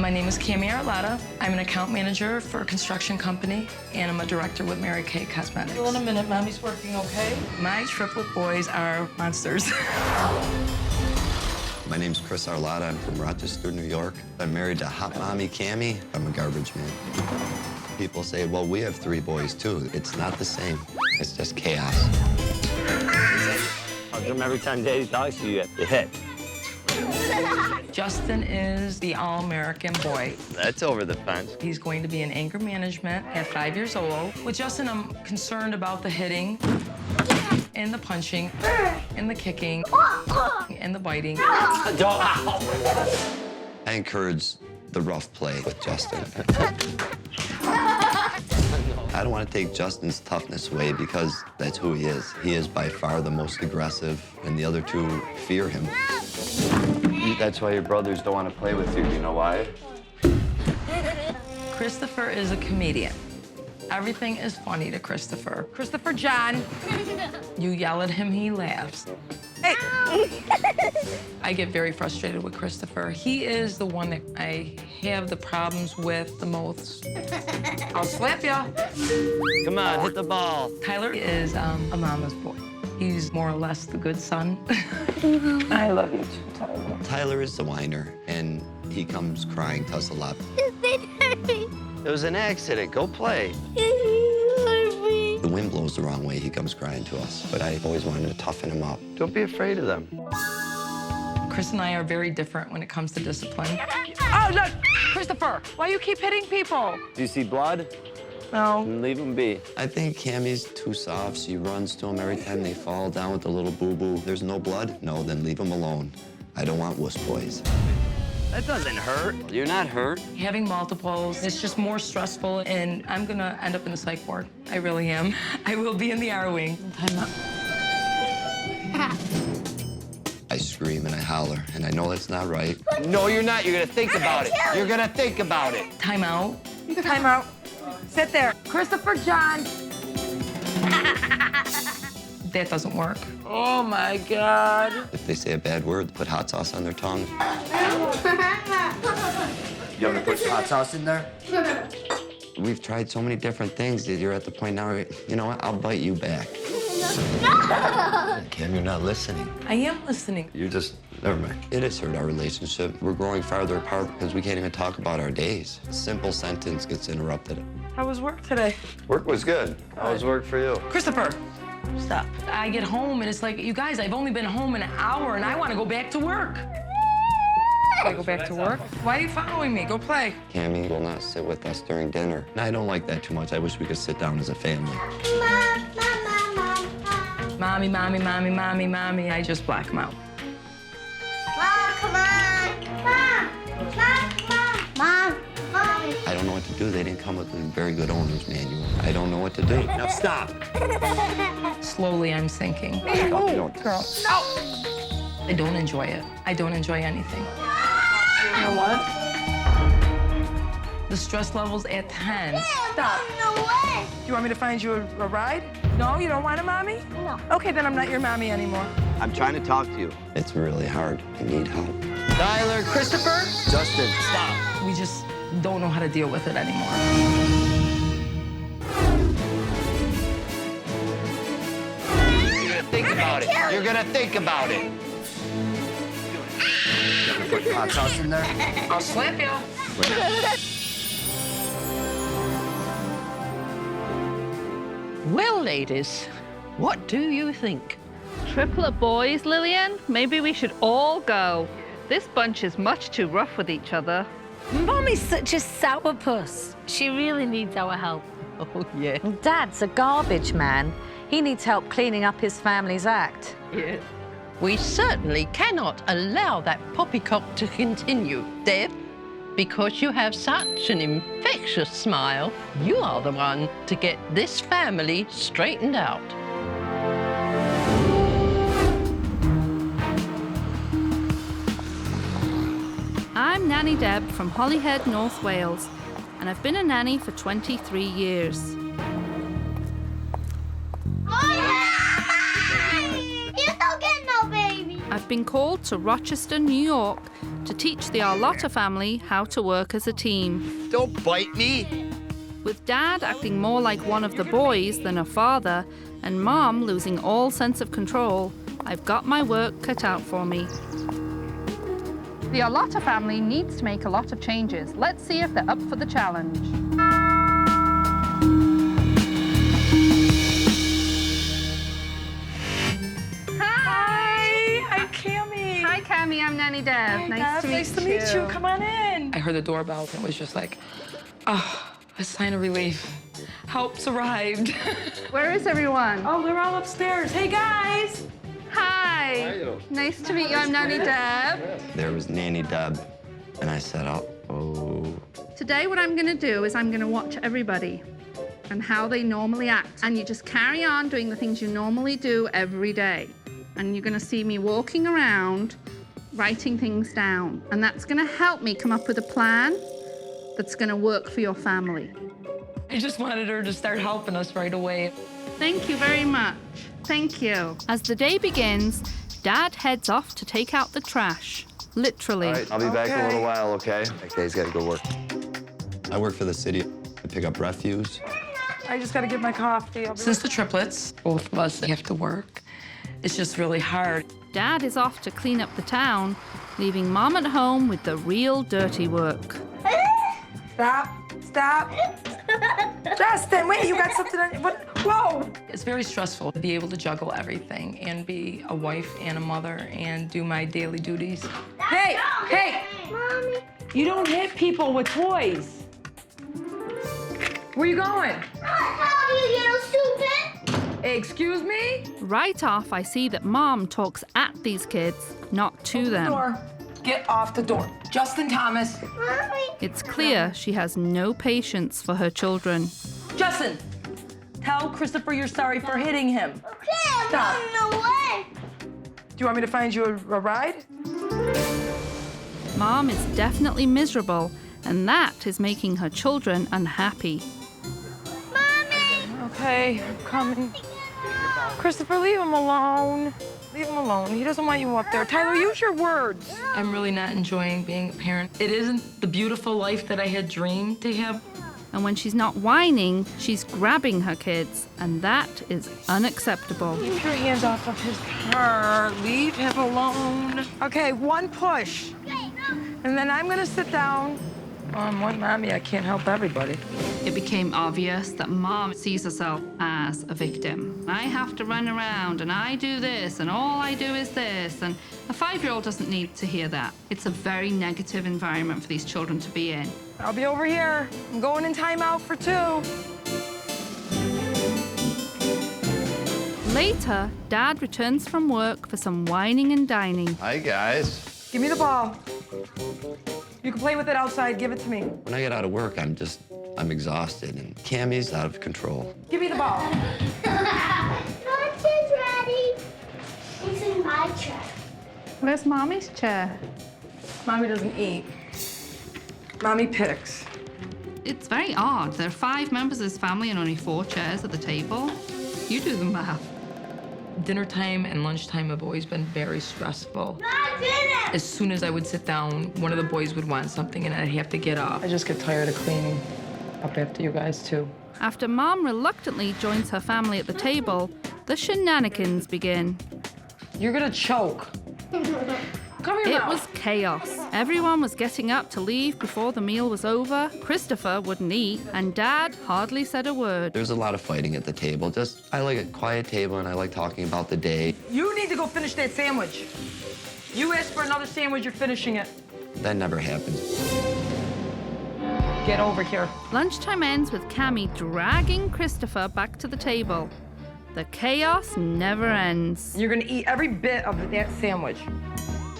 My name is Kammy Arilotta. I'm an account manager for a construction company, and I'm a director with Mary Kay Cosmetics. Hold on a minute, Mommy's working okay? My triplet boys are monsters. My name's Chris Arilotta. I'm from Rochester, New York. I'm married to hot mommy Kammy. I'm a garbage man. People say, well, we have 3 boys, too. It's not the same. It's just chaos. How come every time Daddy talks to you, you hit? Justin is the all-American boy. That's over the fence. He's going to be in anger management at 5 years old. With Justin, I'm concerned about the hitting, and the punching, and the kicking, and the biting. I encourage the rough play with Justin. I don't want to take Justin's toughness away because that's who he is. He is by far the most aggressive, and the other 2 fear him. That's why your brothers don't want to play with you. You know why? Christopher is a comedian. Everything is funny to Christopher. Christopher John. You yell at him, he laughs. Hey. I get very frustrated with Christopher. He is the one that I have the problems with the most. I'll slap ya. Come on, hit the ball. Tyler is a mama's boy. He's more or less the good son. I love you too, Tyler. Tyler is the whiner, and he comes crying to us a lot. It was an accident. Go play. The wind blows the wrong way, he comes crying to us. But I always wanted to toughen him up. Don't be afraid of them. Chris and I are very different when it comes to discipline. Oh, look! Christopher, why you keep hitting people? Do you see blood? No. Then leave them be. I think Kammy's too soft. She runs to him every time they fall down with a little boo-boo. There's no blood? No, then leave him alone. I don't want wuss boys. That doesn't hurt. You're not hurt. Having multiples, it's just more stressful, and I'm gonna end up in the psych ward. I really am. I will be in the R wing. I scream and I holler, and I know that's not right. No, you're not. You're gonna think about it. You're gonna think about it. Time out. Time out. Sit there. Christopher John. That doesn't work. Oh, my God. If they say a bad word, put hot sauce on their tongue. You want me to put hot sauce in there? We've tried so many different things that you're at the point now where, you know what, I'll bite you back. Kim, you're not listening. I am listening. You're just, never mind. It has hurt our relationship. We're growing farther apart because we can't even talk about our days. A simple sentence gets interrupted. How was work today? Work was good. How was work for you? Christopher, stop. I get home, and it's like, you guys, I've only been home an hour, and I want to go back to work. I go back to work? Why are you following me? Go play. Kammy will not sit with us during dinner. And I don't like that too much. I wish we could sit down as a family. Mommy, mommy, mommy, mommy, mommy. I just black them out. Mom, come on. Mom, Mom, Mom, Mom. I don't know what to do. They didn't come with a very good owner's manual. I don't know what to do. Now stop. Slowly, I'm sinking. Oh, girl. No. I don't enjoy it. I don't enjoy anything. You know what? The stress level's at 10. Stop. No way. Do you want me to find you a ride? No, you don't want a mommy? No. Okay, then I'm not your mommy anymore. I'm trying to talk to you. It's really hard. I need help. Tyler, Christopher, Justin, stop. We just don't know how to deal with it anymore. You're gonna think about it. You're gonna think about it. You want me to put hot sauce in there? I'll slap you. Well, ladies, what do you think? Triplet boys, Lillian? Maybe we should all go. This bunch is much too rough with each other. Mommy's such a sourpuss. She really needs our help. Oh, yeah. Dad's a garbage man. He needs help cleaning up his family's act. Yes. We certainly cannot allow that poppycock to continue, Deb, because you have such an infectious smile. You are the one to get this family straightened out. I'm Nanny Deb from Holyhead, North Wales, and I've been a nanny for 23 years. I've been called to Rochester, New York to teach the Arilotta family how to work as a team. Don't bite me. With Dad acting more like one of the boys than a father, and Mom losing all sense of control, I've got my work cut out for me. The Arilotta family needs to make a lot of changes. Let's see if they're up for the challenge. Hi, Kammy. Hi, Kammy. I'm Nanny Deb. Nice to meet you. Come on in. I heard the doorbell and it was just like, oh, a sign of relief. Help's arrived. Where is everyone? Oh, they're all upstairs. Hey, guys. Hi. How are you? Nice to meet you. I'm Nanny Deb. There was Nanny Deb, and I said, oh. Today, what I'm going to do is I'm going to watch everybody and how they normally act. And you just carry on doing the things you normally do every day. And you're going to see me walking around, writing things down. And that's going to help me come up with a plan that's going to work for your family. I just wanted her to start helping us right away. Thank you very much. Thank you. As the day begins, Dad heads off to take out the trash. Literally. All right, I'll be back in a little while, okay? Okay, he's got to go work. I work for the city to pick up refuse. I just gotta get my coffee. Since the triplets, both of us have to work, it's just really hard. Dad is off to clean up the town, leaving Mom at home with the real dirty work. Stop. Justin, wait, you got something on what? Whoa! It's very stressful to be able to juggle everything and be a wife and a mother and do my daily duties. Hey! Mommy. You don't hit people with toys. Where you going? How you stupid? Excuse me? Right off, I see that Mom talks at these kids, not to them. Door. Get off the door. Justin Thomas. Mommy. It's clear she has no patience for her children. Justin, tell Christopher you're sorry for hitting him. Okay, I'm Stop. running away. Do you want me to find you a ride? Mom is definitely miserable, and that is making her children unhappy. Mommy. Okay, I'm coming. Christopher, leave him alone. Leave him alone. He doesn't want you up there. Tyler, use your words. I'm really not enjoying being a parent. It isn't the beautiful life that I had dreamed to have. And when she's not whining, she's grabbing her kids, and that is unacceptable. Keep your hands off of his car. Leave him alone. Okay, one push. And then I'm gonna sit down. I'm one mommy, I can't help everybody. It became obvious that Mom sees herself as a victim. I have to run around, and I do this, and all I do is this, and a 5-year-old doesn't need to hear that. It's a very negative environment for these children to be in. I'll be over here. I'm going in timeout for 2. Later, Dad returns from work for some whining and dining. Hi, guys. Give me the ball. You can play with it outside. Give it to me. When I get out of work, I'm exhausted, and Cammy's out of control. Give me the ball. Lunch is ready. It's in my chair. Where's Mommy's chair? Mommy doesn't eat. Mommy picks. It's very odd. There are 5 members of this family and only 4 chairs at the table. You do the math. Dinner time and lunchtime have always been very stressful. I did it. As soon as I would sit down, one of the boys would want something and I'd have to get up. I just get tired of cleaning up after you guys, too. After Mom reluctantly joins her family at the table, the shenanigans begin. You're gonna choke. Cover your It mouth. was chaos. Everyone was getting up to leave before the meal was over. Christopher wouldn't eat, and Dad hardly said a word. There's a lot of fighting at the table. I like a quiet table, and I like talking about the day. You need to go finish that sandwich. You asked for another sandwich, you're finishing it. That never happens. Get over here. Lunchtime ends with Kammy dragging Christopher back to the table. The chaos never ends. You're gonna eat every bit of that sandwich.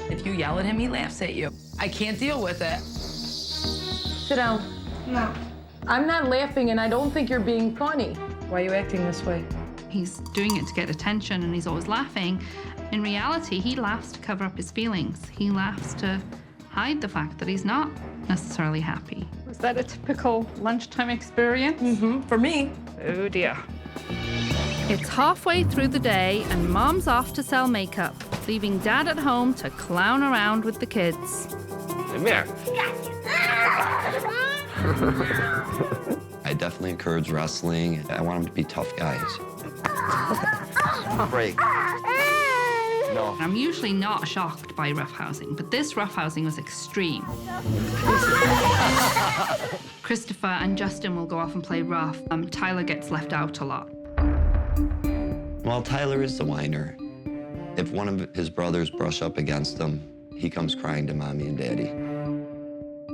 If you yell at him, he laughs at you. I can't deal with it. Sit down. No. I'm not laughing, and I don't think you're being funny. Why are you acting this way? He's doing it to get attention and he's always laughing. In reality, he laughs to cover up his feelings. He laughs to hide the fact that he's not necessarily happy. Was that a typical lunchtime experience? For me. Oh dear. It's halfway through the day and Mom's off to sell makeup, leaving Dad at home to clown around with the kids. Come here. I definitely encourage wrestling. I want them to be tough guys. Break. No. I'm usually not shocked by roughhousing, but this roughhousing was extreme. Christopher and Justin will go off and play rough. Tyler gets left out a lot. Well, Tyler is the whiner. If one of his brothers brush up against him, he comes crying to Mommy and Daddy.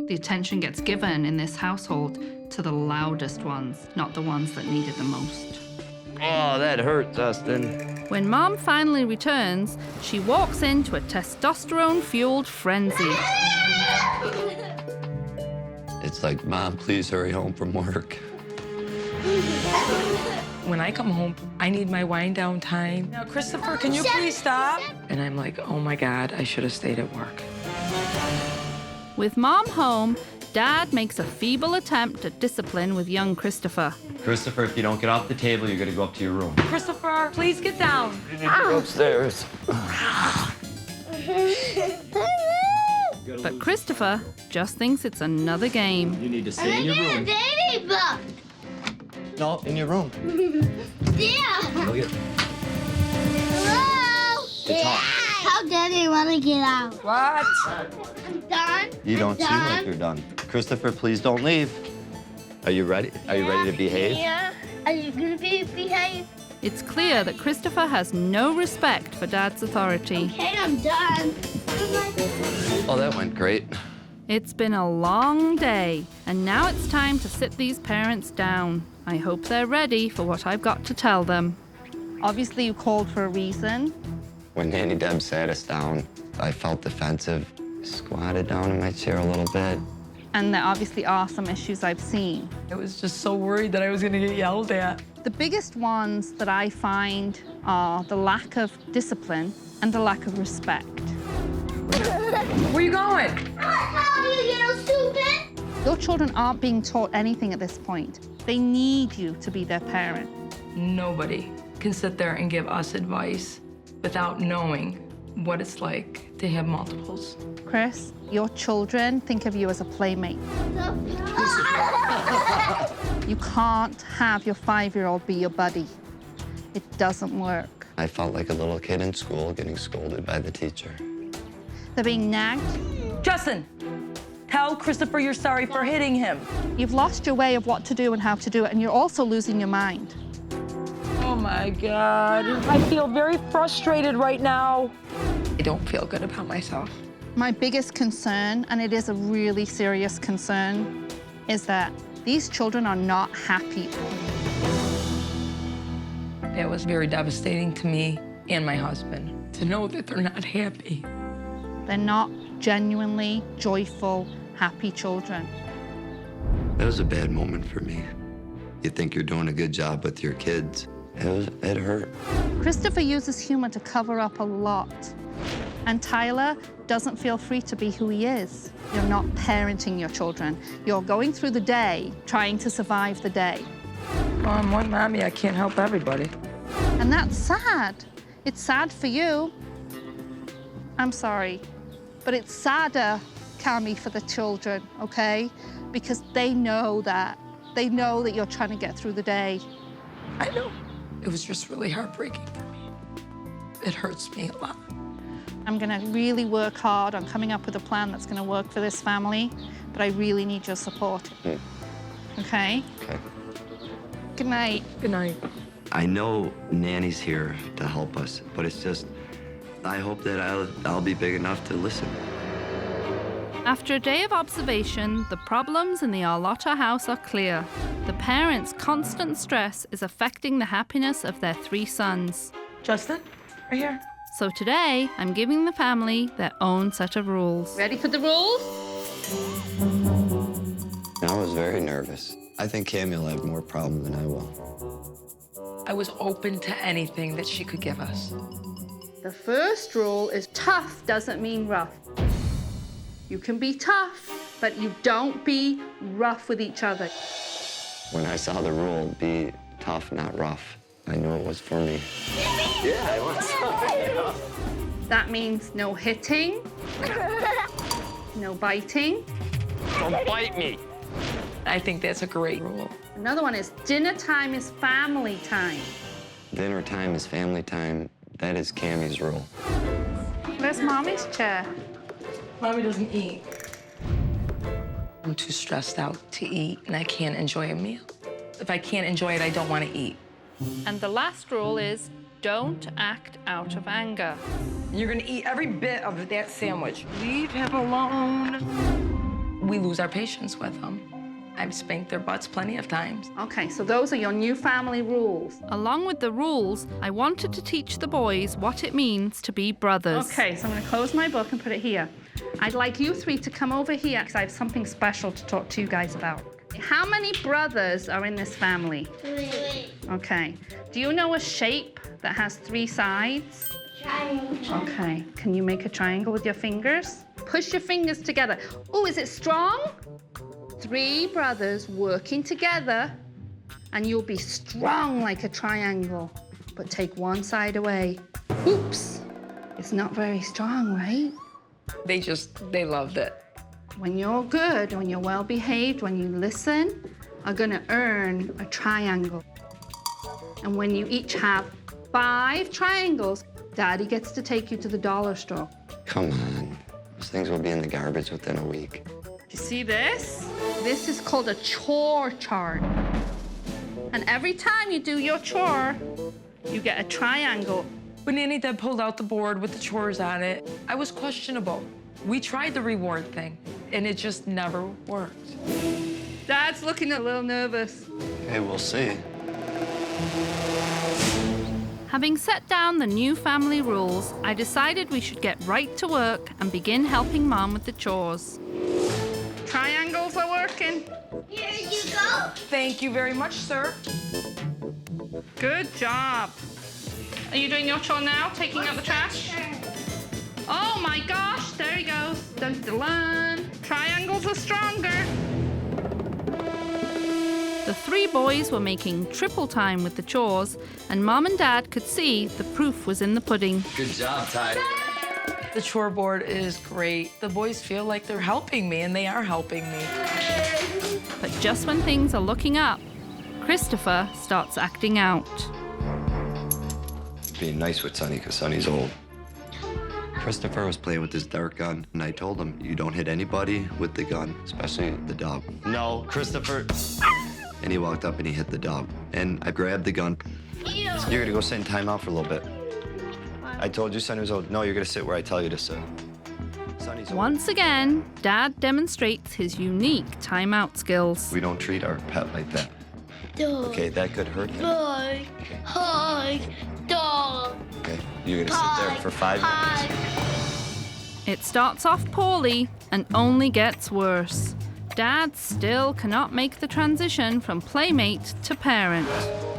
The attention gets given in this household to the loudest ones, not the ones that need it the most. Oh, that hurt, Dustin. When Mom finally returns, she walks into a testosterone-fueled frenzy. It's like, Mom, please hurry home from work. When I come home, I need my wind down time. Now, Christopher, can you please stop? And I'm like, oh my God, I should have stayed at work. With Mom home, Dad makes a feeble attempt at discipline with young Christopher. Christopher, if you don't get off the table, you're gonna go up to your room. Christopher, please get down. You need to go upstairs. But Christopher just thinks it's another game. You need to stay in your room. Baby book. No, in your room. Yeah. Go get Hello. It's hot. How Daddy want to get out? What? I'm done. You don't seem like done. you're done. Christopher, please don't leave. Are you ready? Are you ready to behave? Yeah. Are you gonna behave? It's clear that Christopher has no respect for Dad's authority. Okay, I'm done. Oh, that went great. It's been a long day, and now it's time to sit these parents down. I hope they're ready for what I've got to tell them. Obviously, you called for a reason. When Nanny Deb sat us down, I felt defensive. Squatted down in my chair a little bit. And there obviously are some issues I've seen. I was just so worried that I was gonna get yelled at. The biggest ones that I find are the lack of discipline and the lack of respect. Where you going? How you little stupid? Your children aren't being taught anything at this point. They need you to be their parent. Nobody can sit there and give us advice without knowing what it's like to have multiples. Chris, your children think of you as a playmate. You can't have your 5-year-old be your buddy. It doesn't work. I felt like a little kid in school getting scolded by the teacher. They're being nagged. Justin, tell Christopher you're sorry for hitting him. You've lost your way of what to do and how to do it, and you're also losing your mind. Oh my God. I feel very frustrated right now. I don't feel good about myself. My biggest concern, and it is a really serious concern, is that these children are not happy. It was very devastating to me and my husband to know that they're not happy. They're not genuinely joyful, happy children. That was a bad moment for me. You think you're doing a good job with your kids. It hurt. Christopher uses humor to cover up a lot. And Tyler doesn't feel free to be who he is. You're not parenting your children. You're going through the day, trying to survive the day. I'm one mommy, I can't help everybody. And that's sad. It's sad for you. I'm sorry. But it's sadder, Kammy, for the children, okay? Because they know that. They know that you're trying to get through the day. I know. It was just really heartbreaking for me. It hurts me a lot. I'm gonna really work hard on coming up with a plan that's gonna work for this family, but I really need your support. Okay? Okay. Good night. Good night. I know Nanny's here to help us, but it's just, I hope that I'll be big enough to listen. After a day of observation, the problems in the Arilotta house are clear. The parents' constant stress is affecting the happiness of their 3 sons. Justin, right here. So today, I'm giving the family their own set of rules. Ready for the rules? I was very nervous. I think Kammy will have more problem than I will. I was open to anything that she could give us. The first rule is tough doesn't mean rough. You can be tough, but you don't be rough with each other. When I saw the rule, be tough, not rough, I knew it was for me. Yeah, I was. That means no hitting, no biting. Don't bite me. I think that's a great rule. Another one is dinner time is family time. Dinner time is family time. That is Cammy's rule. Where's Mommy's chair? Mommy doesn't eat. I'm too stressed out to eat, and I can't enjoy a meal. If I can't enjoy it, I don't want to eat. And the last rule is don't act out of anger. You're gonna eat every bit of that sandwich. Leave him alone. We lose our patience with them. I've spanked their butts plenty of times. Okay, so those are your new family rules. Along with the rules, I wanted to teach the boys what it means to be brothers. Okay, so I'm gonna close my book and put it here. I'd like you three to come over here because I have something special to talk to you guys about. How many brothers are in this family? 3. Okay. Do you know a shape that has 3 sides? Triangle. Okay. Can you make a triangle with your fingers? Push your fingers together. Oh, is it strong? 3 brothers working together, and you'll be strong like a triangle. But take one side away. Oops. It's not very strong, right? They loved it. When you're good, when you're well behaved, when you listen, are gonna earn a triangle. And when you each have 5 triangles, Daddy gets to take you to the dollar store. Come on. Those things will be in the garbage within a week. You see this? This is called a chore chart. And every time you do your chore, you get a triangle. When Nanny Deb pulled out the board with the chores on it, I was questionable. We tried the reward thing, and it just never worked. Dad's looking a little nervous. Hey, we'll see. Having set down the new family rules, I decided we should get right to work and begin helping Mom with the chores. Triangles are working. Here you go. Thank you very much, sir. Good job. Are you doing your chore now, taking out the trash? Oh my gosh, there he goes. Dun, dun, dun. Triangles are stronger. The 3 boys were making triple time with the chores, and Mom and Dad could see the proof was in the pudding. Good job, Ty. The chore board is great. The boys feel like they're helping me, and they are helping me. But just when things are looking up, Christopher starts acting out. Being nice with Sonny because Sonny's old. Christopher was playing with his dart gun, and I told him, you don't hit anybody with the gun, especially the dog. No, Christopher. And he walked up and he hit the dog. And I grabbed the gun. Ew. You're gonna go sit in timeout for a little bit. I told you Sonny was old. No, you're gonna sit where I tell you to sit. Sonny's old. Once again, Dad demonstrates his unique timeout skills. We don't treat our pet like that. Dog. Okay, that could hurt him. Dog. Hi. Dog. Okay, you're gonna sit there for 5 minutes. It starts off poorly and only gets worse. Dad still cannot make the transition from playmate to parent.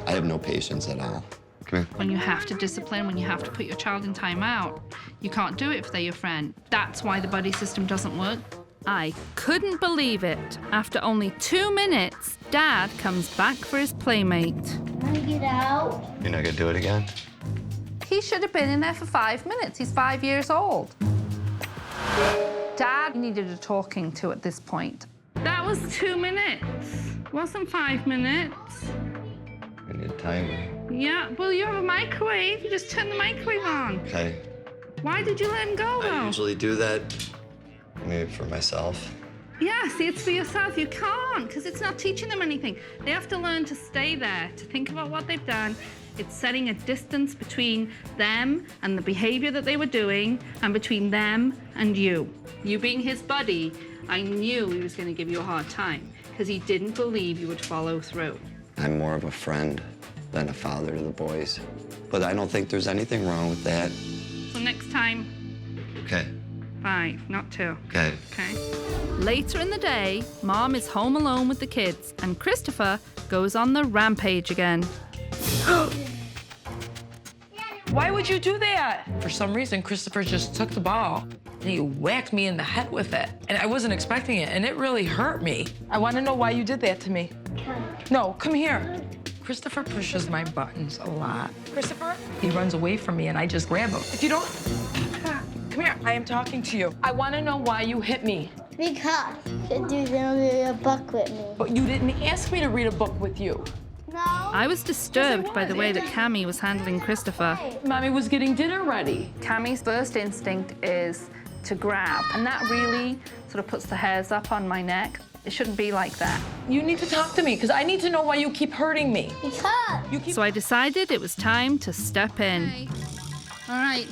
I have no patience at all. Come here. When you have to discipline, when you have to put your child in timeout, you can't do it if they're your friend. That's why the buddy system doesn't work. I couldn't believe it. After only 2 minutes, Dad comes back for his playmate. Can I get out? You're not gonna do it again? He should have been in there for 5 minutes. He's 5 years old. Dad needed a talking to at this point. That was 2 minutes. Wasn't 5 minutes. I need a timer. Yeah, well, you have a microwave. You just turn the microwave on. Okay. Why did you let him go, I though? usually do that maybe for myself. Yeah, see, it's for yourself. You can't, because it's not teaching them anything. They have to learn to stay there, to think about what they've done. It's setting a distance between them and the behavior that they were doing, and between them and you. You being his buddy, I knew he was going to give you a hard time, because he didn't believe you would follow through. I'm more of a friend than a father to the boys. But I don't think there's anything wrong with that. So next time, Okay. 5, not 2. Okay. Okay. Later in the day, Mom is home alone with the kids, and Christopher goes on the rampage again. Why would you do that? For some reason, Christopher just took the ball and he whacked me in the head with it. And I wasn't expecting it, and it really hurt me. I want to know why you did that to me. No, come here. Christopher pushes my buttons a lot. Christopher? He runs away from me and I just grab him. If you don't... Come here, I am talking to you. I want to know why you hit me. Because you're gonna read a book with me. But you didn't ask me to read a book with you. No. I was disturbed by the way that Kammy was handling Christopher. Mommy was getting dinner ready. Kammy's first instinct is to grab, and that really sort of puts the hairs up on my neck. It shouldn't be like that. You need to talk to me, because I need to know why you keep hurting me. Because. So I decided it was time to step in. Hey. All right,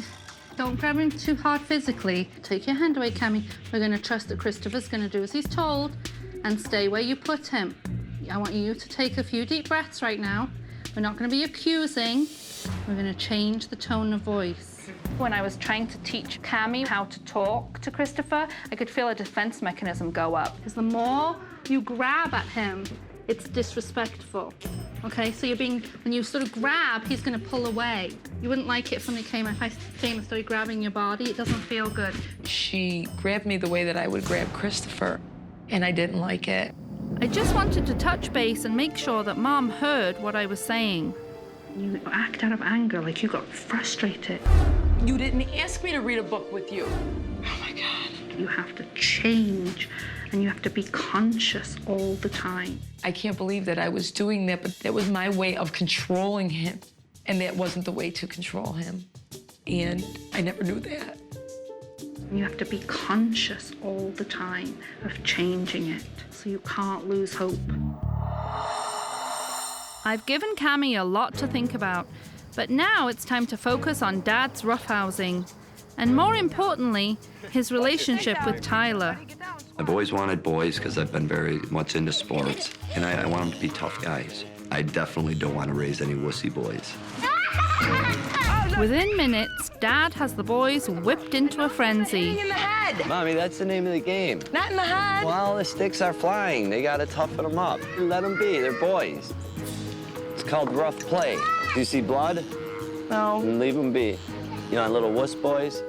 don't grab him too hard physically. Take your hand away, Kammy. We're gonna trust that Christopher's gonna do as he's told and stay where you put him. I want you to take a few deep breaths right now. We're not gonna be accusing. We're gonna change the tone of voice. When I was trying to teach Kammy how to talk to Christopher, I could feel a defense mechanism go up. Because the more you grab at him, it's disrespectful. Okay, so when you sort of grab, he's gonna pull away. You wouldn't like it if somebody came, if I came and started grabbing your body, it doesn't feel good. She grabbed me the way that I would grab Christopher, and I didn't like it. I just wanted to touch base and make sure that Mom heard what I was saying. You act out of anger, like you got frustrated. You didn't ask me to read a book with you. Oh my God. You have to change, and you have to be conscious all the time. I can't believe that I was doing that, but that was my way of controlling him. And that wasn't the way to control him. And I never knew that. You have to be conscious all the time of changing it, so you can't lose hope. I've given Kammy a lot to think about, but now it's time to focus on Dad's roughhousing, and more importantly, his relationship with Tyler. I've always wanted boys because I've been very much into sports, and I want them to be tough guys. I definitely don't want to raise any wussy boys. Within minutes, Dad has the boys whipped into a frenzy. In the head. Mommy, that's the name of the game. Not in the head. Well, the sticks are flying. They gotta toughen them up. Let them be. They're boys. It's called rough play. Do you see blood? No. Then leave them be. You know, little wuss boys.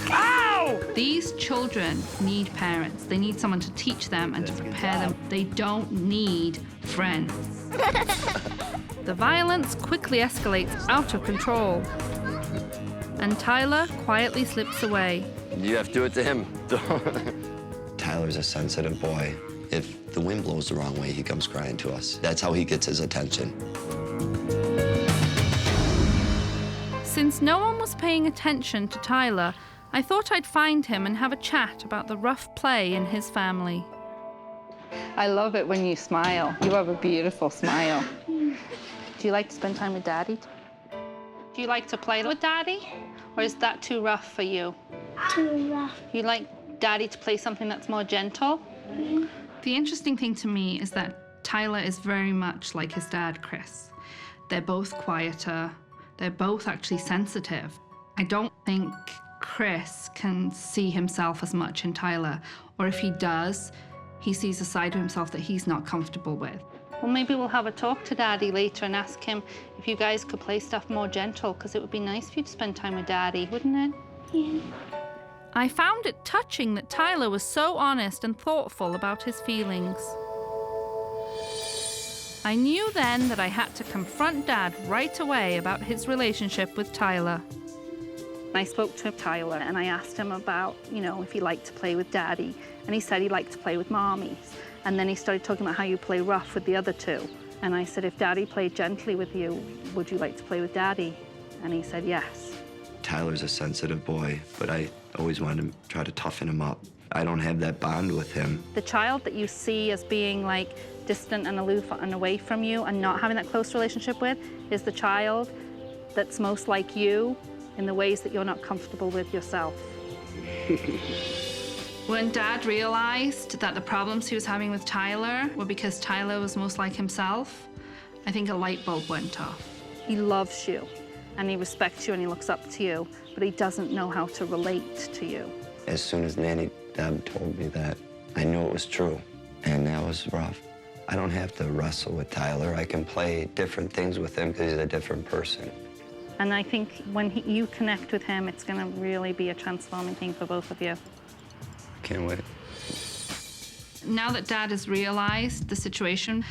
Ow! These children need parents. They need someone to teach them and to prepare them. They don't need friends. The violence quickly escalates out of control, and Tyler quietly slips away. You have to do it to him. Tyler's a sensitive boy. If the wind blows the wrong way, he comes crying to us. That's how he gets his attention. Since no one was paying attention to Tyler, I thought I'd find him and have a chat about the rough play in his family. I love it when you smile. You have a beautiful smile. Do you like to spend time with Daddy? Do you like to play with Daddy? Or is that too rough for you? Too rough. You like Daddy to play something that's more gentle? The interesting thing to me is that Tyler is very much like his dad, Chris. They're both quieter. They're both actually sensitive. I don't think Chris can see himself as much in Tyler, or if he does, he sees a side of himself that he's not comfortable with. Well, maybe we'll have a talk to Daddy later and ask him if you guys could play stuff more gentle, because it would be nice for you to spend time with Daddy, wouldn't it? Yeah. I found it touching that Tyler was so honest and thoughtful about his feelings. I knew then that I had to confront Dad right away about his relationship with Tyler. I spoke to Tyler and I asked him about, if he liked to play with Daddy, and he said he liked to play with Mommies. And then he started talking about how you play rough with the other two. And I said, if Daddy played gently with you, would you like to play with Daddy? And he said yes. Tyler's a sensitive boy, but I always wanted to try to toughen him up. I don't have that bond with him. The child that you see as being like distant and aloof and away from you and not having that close relationship with is the child that's most like you in the ways that you're not comfortable with yourself. When Dad realized that the problems he was having with Tyler were because Tyler was most like himself, I think a light bulb went off. He loves you, and he respects you, and he looks up to you, but he doesn't know how to relate to you. As soon as Nanny Deb told me that, I knew it was true, and that was rough. I don't have to wrestle with Tyler. I can play different things with him because he's a different person. And I think when you connect with him, it's going to really be a transforming thing for both of you. Can't wait. Now that Dad has realized the situation,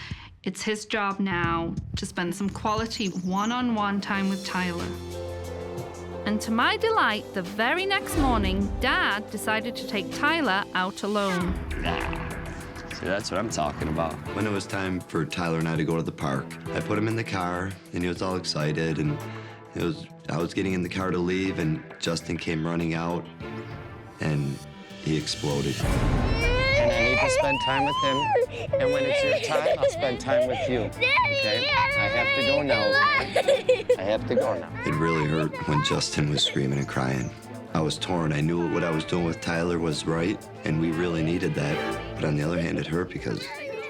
It's his job now to spend some quality one-on-one time with Tyler. And to my delight, the very next morning, Dad decided to take Tyler out alone. See, that's what I'm talking about. When it was time for Tyler and I to go to the park, I put him in the car, and he was all excited, and I was getting in the car to leave, and Justin came running out, and he exploded. And I need to spend time with him. And when it's your time, I'll spend time with you. Okay? I have to go now. I have to go now. It really hurt when Justin was screaming and crying. I was torn. I knew what I was doing with Tyler was right, and we really needed that. But on the other hand, it hurt because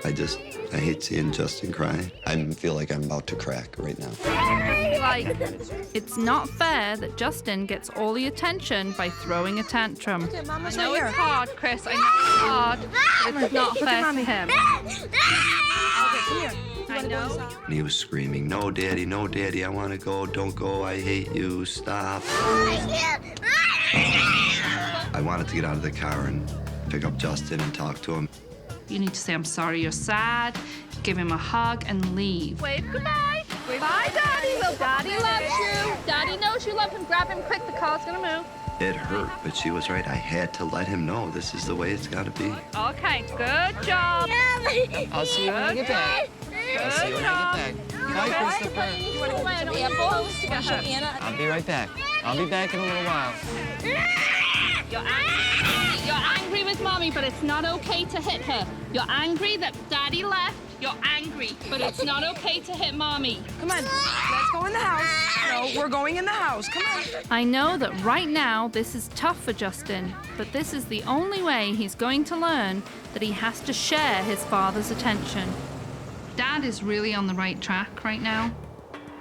I hate seeing Justin cry. I feel like I'm about to crack right now. Like, it's not fair that Justin gets all the attention by throwing a tantrum. Okay, Mama's I know right here. it's hard, Chris. I know it's hard. But it's not fair to him. Okay, come here. I know. And he was screaming, no, Daddy, I want to go. Don't go, I hate you, stop. I wanted to get out of the car and pick up Justin and talk to him. You need to say, I'm sorry you're sad, give him a hug, and leave. Wave goodbye. Bye, Daddy. Well, Daddy loves you. Daddy knows you love him. Grab him quick. The car's gonna move. It hurt, but she was right. I had to let him know this is the way it's got to be. Okay, good job. I'll see you when I get back. I'll see you when I get back. Bye, Christopher. You wanna go to the airport to get her? I'll be right back. I'll be back in a little while. You're angry with Mommy, but it's not okay to hit her. You're angry that Daddy left. You're angry, but it's not okay to hit Mommy. Come on, let's go in the house. No, we're going in the house. Come on. I know that right now this is tough for Justin, but this is the only way he's going to learn that he has to share his father's attention. Dad is really on the right track right now,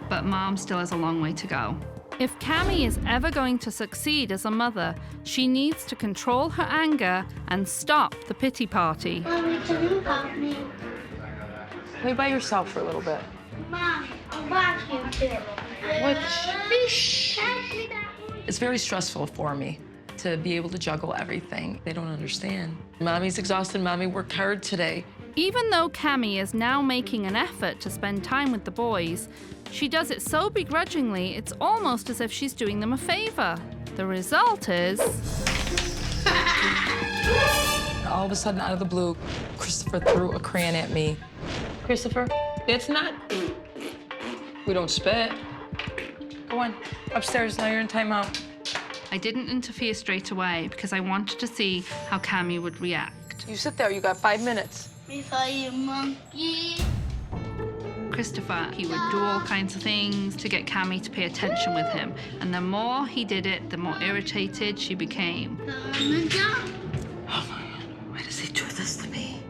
but Mom still has a long way to go. If Kammy is ever going to succeed as a mother, she needs to control her anger and stop the pity party. Mommy, can you help me? Play by yourself for a little bit. Mommy, I want you to. It's very stressful for me to be able to juggle everything. They don't understand. Mommy's exhausted. Mommy worked hard today. Even though Kammy is now making an effort to spend time with the boys, she does it so begrudgingly, it's almost as if she's doing them a favor. The result is... All of a sudden, out of the blue, Christopher threw a crayon at me. Christopher, it's not... We don't spit. Go on, upstairs, now you're in timeout. I didn't interfere straight away because I wanted to see how Kammy would react. You sit there, you got 5 minutes. Before you monkey. Christopher, he would do all kinds of things to get Kammy to pay attention with him. And the more he did it, the more irritated she became. Why does he do this to me?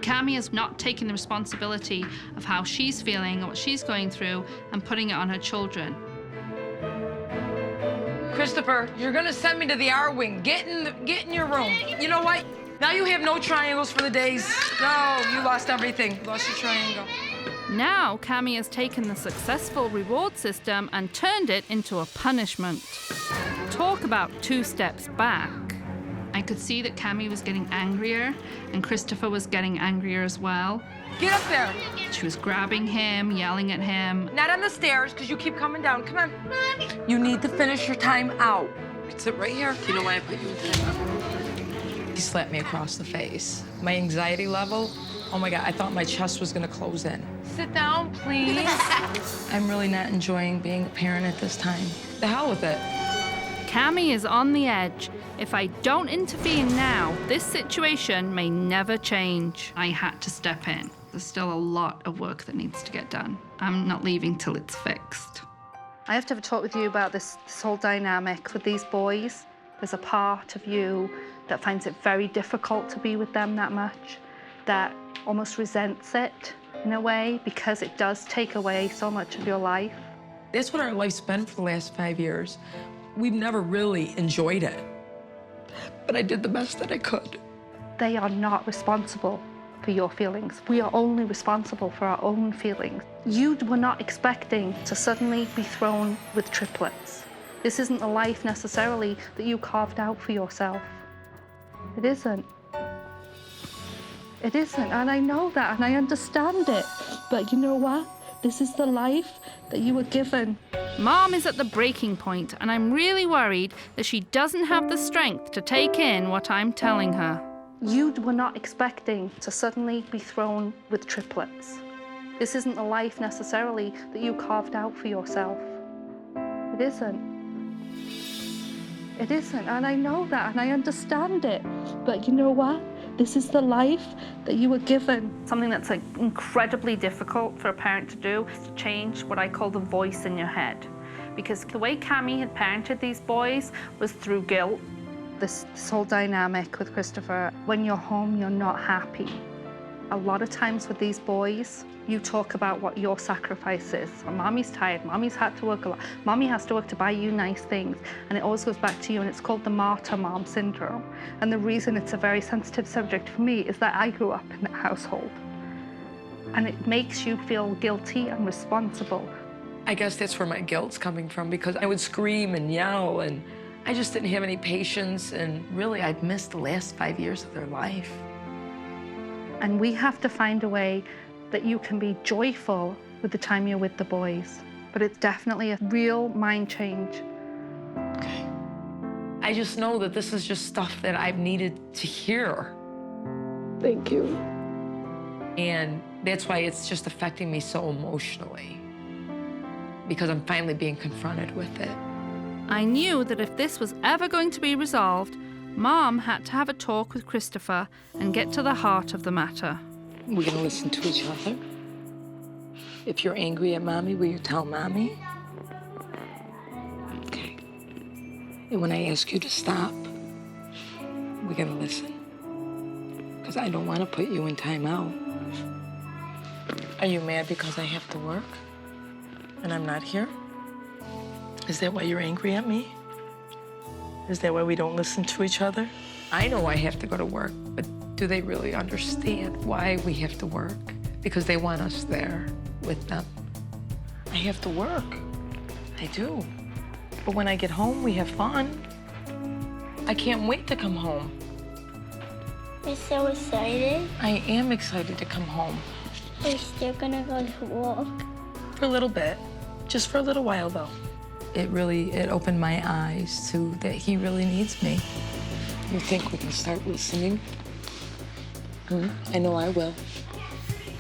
Kammy is not taking the responsibility of how she's feeling or what she's going through and putting it on her children. Christopher, you're gonna send me to the R wing. Get in your room. You know what? Now you have no triangles for the days. No, you lost everything. You lost your triangle. Now, Kammy has taken the successful reward system and turned it into a punishment. Talk about 2 steps back. I could see that Kammy was getting angrier, and Christopher was getting angrier as well. Get up there. She was grabbing him, yelling at him. Not on the stairs, because you keep coming down. Come on. You need to finish your time out. Sit right here. You know why I put you in timeout? He slapped me across the face. My anxiety level, oh my God, I thought my chest was gonna close in. Sit down, please. I'm really not enjoying being a parent at this time. The hell with it. Kammy is on the edge. If I don't intervene now, this situation may never change. I had to step in. There's still a lot of work that needs to get done. I'm not leaving till it's fixed. I have to have a talk with you about this whole dynamic with these boys. There's a part of you that finds it very difficult to be with them that much, that almost resents it in a way because it does take away so much of your life. That's what our life's been for the last 5 years. We've never really enjoyed it, but I did the best that I could. They are not responsible for your feelings. We are only responsible for our own feelings. You were not expecting to suddenly be thrown with triplets. This isn't a life necessarily that you carved out for yourself. It isn't. It isn't, and I know that, and I understand it. But you know what? This is the life that you were given. Mom is at the breaking point, and I'm really worried that she doesn't have the strength to take in what I'm telling her. You were not expecting to suddenly be thrown with triplets. This isn't the life necessarily that you carved out for yourself. It isn't. It isn't, and I know that, and I understand it. But you know what? This is the life that you were given. Something that's like incredibly difficult for a parent to do is to change what I call the voice in your head. Because the way Kammy had parented these boys was through guilt. This whole dynamic with Christopher, when you're home, you're not happy. A lot of times with these boys, you talk about what your sacrifice is. Mommy's tired, mommy's had to work a lot. Mommy has to work to buy you nice things. And it always goes back to you, and it's called the martyr mom syndrome. And the reason it's a very sensitive subject for me is that I grew up in that household. And it makes you feel guilty and responsible. I guess that's where my guilt's coming from, because I would scream and yell, and I just didn't have any patience, and really I'd missed the last 5 years of their life. And we have to find a way that you can be joyful with the time you're with the boys. But it's definitely a real mind change. Okay. I just know that this is just stuff that I've needed to hear. Thank you. And that's why it's just affecting me so emotionally, because I'm finally being confronted with it. I knew that if this was ever going to be resolved, Mom had to have a talk with Christopher and get to the heart of the matter. We're gonna listen to each other. If you're angry at Mommy, will you tell Mommy? Okay. And when I ask you to stop, we're gonna listen. Because I don't want to put you in timeout. Are you mad because I have to work and I'm not here? Is that why you're angry at me? Is that why we don't listen to each other? I know I have to go to work, but do they really understand why we have to work? Because they want us there with them. I have to work. I do. But when I get home, we have fun. I can't wait to come home. You're so excited. I am excited to come home. We're still gonna go to walk. For a little bit. Just for a little while, though. It opened my eyes to that he really needs me. You think we can start listening? I know I will.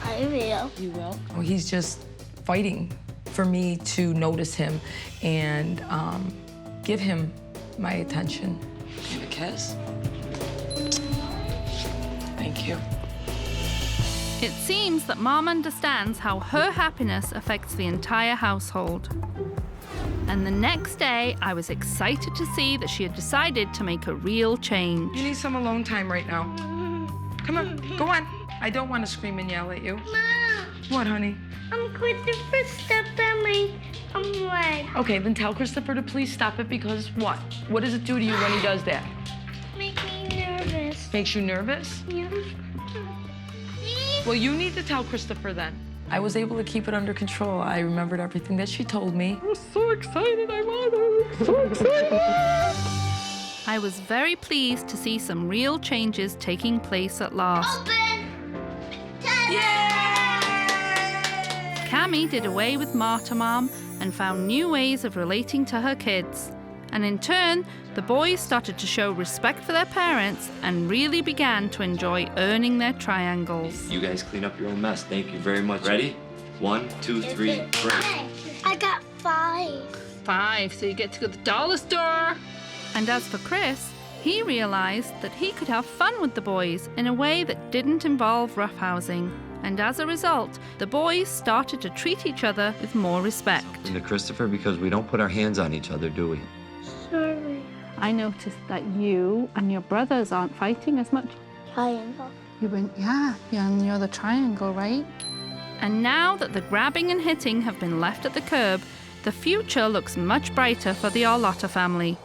I will. You will? Oh, he's just fighting for me to notice him and give him my attention. Have a kiss? Thank you. It seems that Mom understands how her happiness affects the entire household. And the next day, I was excited to see that she had decided to make a real change. You need some alone time right now. Come on, go on. I don't want to scream and yell at you. Mom! What, honey? Christopher stepped on my leg. Okay, then tell Christopher to please stop it, because what? What does it do to you when he does that? Make me nervous. Makes you nervous? Yeah. Well, you need to tell Christopher then. I was able to keep it under control. I remembered everything that she told me. I was so excited, I was so excited. I was very pleased to see some real changes taking place at last. Open! Kammy did away with Martyr Mom and found new ways of relating to her kids. And in turn, the boys started to show respect for their parents and really began to enjoy earning their triangles. You guys clean up your own mess. Thank you very much. Ready? 1, 2, 3, break. I got 5. 5, so you get to go to the dollar store. And as for Chris, he realized that he could have fun with the boys in a way that didn't involve roughhousing. And as a result, the boys started to treat each other with more respect. And to Christopher, because we don't put our hands on each other, do we? Sorry. I noticed that you and your brothers aren't fighting as much. Triangle. You're the triangle, right? And now that the grabbing and hitting have been left at the curb, the future looks much brighter for the Arilotta family.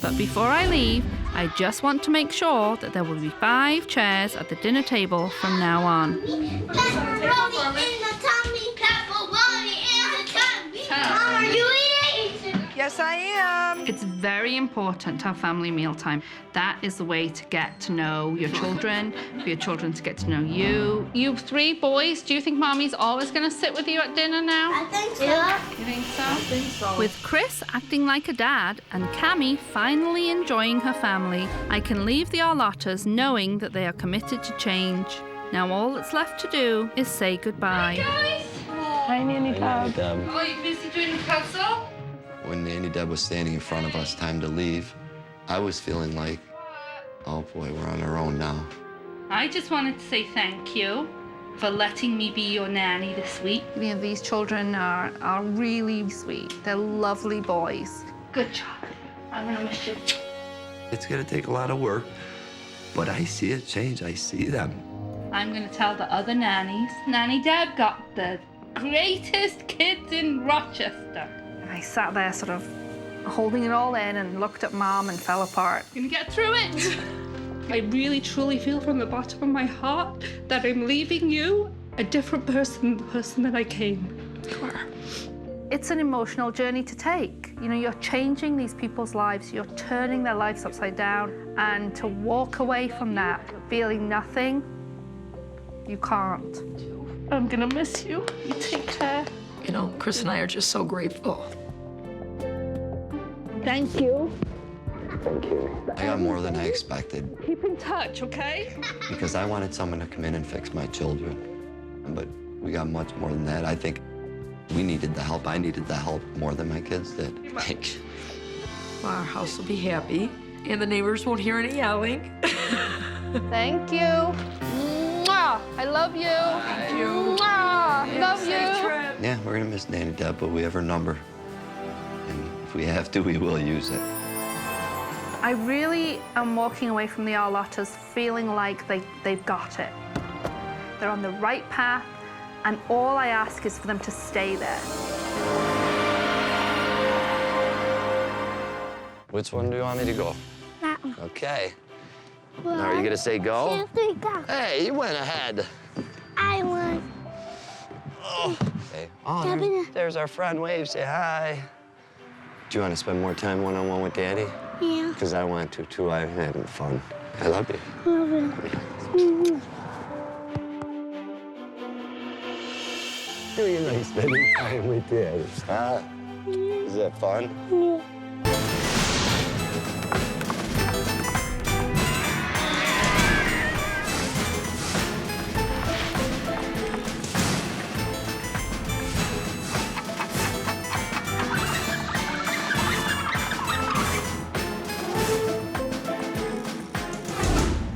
But before I leave, I just want to make sure that there will be 5 chairs at the dinner table from now on. Pepperoni in the tummy. Pepperoni in the tummy. Mom, are you eating? Yes, I am. It's very important to have family mealtime. That is the way to get to know your children, for your children to get to know you. You 3 boys, do you think Mommy's always going to sit with you at dinner now? I think so. You think so? I think so. With Chris acting like a dad and Kammy finally enjoying her family, I can leave the Arlottas knowing that they are committed to change. Now all that's left to do is say goodbye. Guys! Hi, Nanny Deb. Oh, you busy doing the puzzle? When Nanny Deb was standing in front of us, time to leave, I was feeling like, oh boy, we're on our own now. I just wanted to say thank you for letting me be your nanny this week. You know, these children are really sweet. They're lovely boys. Good job. I'm gonna miss you. It's gonna take a lot of work, but I see a change. I see them. I'm gonna tell the other nannies. Nanny Deb got the greatest kids in Rochester. I sat there sort of holding it all in and looked at Mom and fell apart. Gonna get through it. I really truly feel from the bottom of my heart that I'm leaving you a different person, the person that I came. You are. It's an emotional journey to take. You know, you're changing these people's lives, you're turning their lives upside down, and to walk away from that feeling nothing, you can't. I'm gonna miss you. You take care. You know, Chris and I are just so grateful. Thank you. Thank you. I got more than I expected Keep in touch, okay? because I wanted someone to come in and fix my children. But we got much more than that. I think we needed the help. I needed the help more than my kids did. Well, our house will be happy, and the neighbors won't hear any yelling. Thank you. Mwah! I love you. Thank you. Mwah! Love Safe you. trip. Yeah, we're gonna miss Nanny Deb, but we have her number. And if we have to, we will use it. I really am walking away from the Arlottas feeling like they've got it. They're on the right path, and all I ask is for them to stay there. Which one do you want me to go? That one. Okay. Now, are you gonna say go? 2, 3, go. Hey, you went ahead. I won. Oh, okay. Oh, there's our friend. Wave, say hi. Do you want to spend more time one-on-one with Daddy? Yeah. Because I want to, too. I'm having fun. I love you. Love it. Really nice spending time with Daddy. Huh? Is that fun? Yeah.